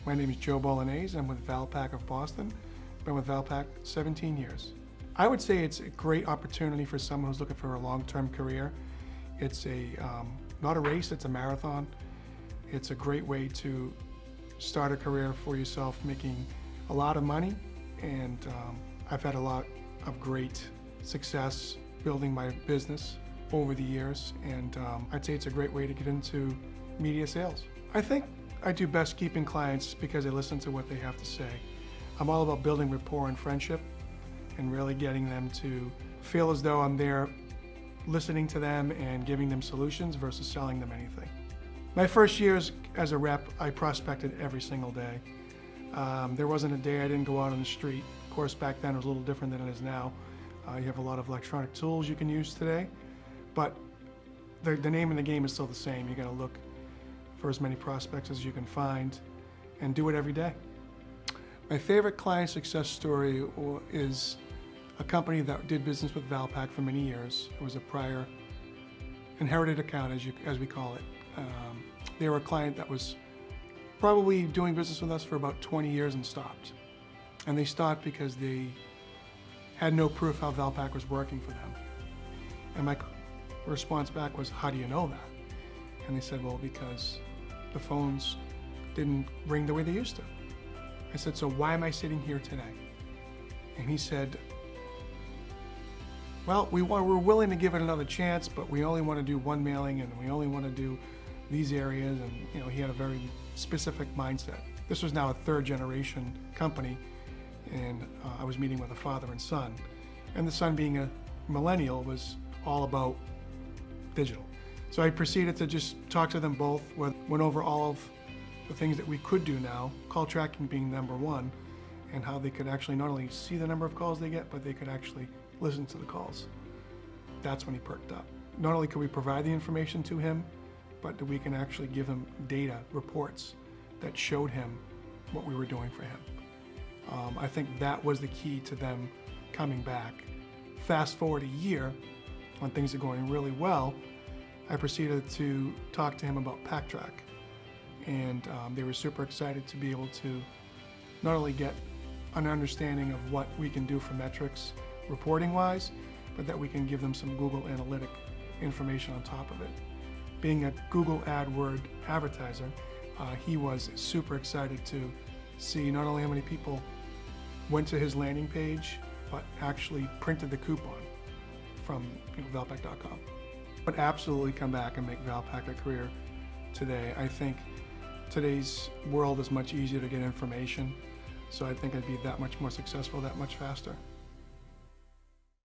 My name is Joe Bolognese. I'm with Valpak of Boston. Been with Valpak 17 years. I would say it's a great opportunity for someone who's looking for a long-term career. It's not a race, it's a marathon. It's a great way to start a career for yourself, making a lot of money, and I've had a lot of great success building my business over the years, and I'd say it's a great way to get into media sales. I think I do best keeping clients because I listen to what they have to say. I'm all about building rapport and friendship and really getting them to feel as though I'm there listening to them and giving them solutions versus selling them anything. My first years as a rep, I prospected every single day. There wasn't a day I didn't go out on the street. Of course, back then it was a little different than it is now. You have a lot of electronic tools you can use today, but the name of the game is still the same. You gotta look for as many prospects as you can find and do it every day. My favorite client success story is a company that did business with Valpak for many years. It was a prior inherited account, as we call it. They were a client that was probably doing business with us for about 20 years and stopped. And they stopped because they had no proof how Valpak was working for them. And my response back was, how do you know that? And they said, well, because the phones didn't ring the way they used to. I said, so why am I sitting here today? And he said, well, we're willing to give it another chance, but we only want to do one mailing and we only want to do these areas. And he had a very specific mindset. This was now a third generation company, and I was meeting with a father and son. And the son, being a millennial, was all about digital. So I proceeded to just talk to them both, went over all of the things that we could do now, call tracking being number one, and how they could actually not only see the number of calls they get, but they could actually listen to the calls. That's when he perked up. Not only could we provide the information to him, but that we can actually give him data, reports that showed him what we were doing for him. I think that was the key to them coming back. Fast forward a year, when things are going really well, I proceeded to talk to him about PackTrack. And they were super excited to be able to not only get an understanding of what we can do for metrics reporting-wise, but that we can give them some Google Analytic information on top of it. Being a Google AdWord advertiser, he was super excited to see not only how many people went to his landing page, but actually printed the coupon from Valpak.com. Would absolutely come back and make Valpak a career today. I think today's world is much easier to get information, so I think I'd be that much more successful, that much faster.